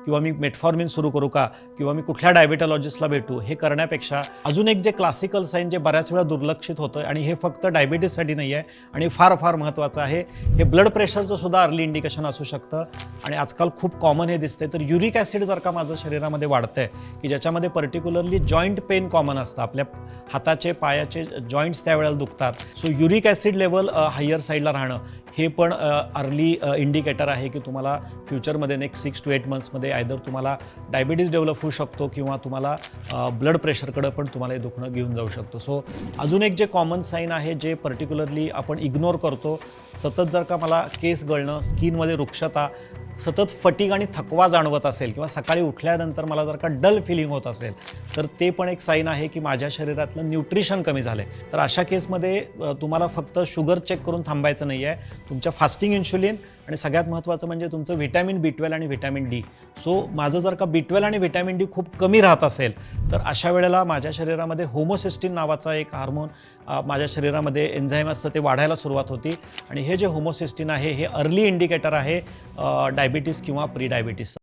किंवा मी मेटफॉर्मिन सुरू करू का किंवा मी कुठल्या डायबिटॉलॉजिस्टला भेटू, हे करण्यापेक्षा अजून एक जे क्लासिकल साईन जे बऱ्याच वेळा दुर्लक्षित होतं आणि हे फक्त डायबिटीससाठी नाही आहे आणि फार फार महत्त्वाचं आहे, हे ब्लड प्रेशरचं सुद्धा अर्ली इंडिकेशन असू शकतं आणि आजकाल खूप कॉमन हे दिसते. तर युरिक ॲसिड जर का माझं शरीरामध्ये वाढतंय की ज्याच्यामध्ये पर्टिक्युलरली जॉईंट पेन कॉमन असतं, आपल्या हाताचे पायाचे जॉईंट्स त्यावेळेला दुखतात, so uric acid level higher साईडला राहणं हे पण अर्ली इंडिकेटर आहे की तुम्हाला फ्युचरमध्ये नेक्स्ट 6 to 8 मंथ्समध्ये आयदर तुम्हाला डायबिटीज डेव्हलप होऊ शकतो किंवा तुम्हाला ब्लड प्रेशरकडं पण तुम्हाला हे दुखणं घेऊन जाऊ शकतो. सो अजून एक जे कॉमन साईन आहे जे पर्टिक्युलरली आपण इग्नोर करतो, सतत जर का मला केस गळणं, स्किनमध्ये रुक्षता, सतत फटीग आणि थकवा जाणवत असेल किंवा सकाळी उठल्यानंतर मला जर का डल फिलिंग होत असेल तर ते पण एक साईन आहे की माझ्या शरीरातलं न्यूट्रिशन कमी झालं आहे. तर अशा केसमध्ये तुम्हाला फक्त शुगर चेक करून थांबायचं नाही आहे, तुमच्या फास्टिंग इन्शुलिन आणि सगळ्यात महत्त्वाचं म्हणजे तुमचं व्हिटॅमिन B12 आणि व्हिटॅमिन D. सो माझं जर का B12 आणि व्हिटॅमिन D खूप कमी राहत असेल तर अशा वेळेला माझ्या शरीरामध्ये होमोसिस्टिन नावाचा एक हार्मोन माझ्या शरीरामध्ये एन्झाईम असतं ते वाढायला सुरुवात होती आणि हे जे होमोसिस्टिन आहे हे अर्ली इंडिकेटर आहे डायबिटीस किंवा प्री डायबिटीस.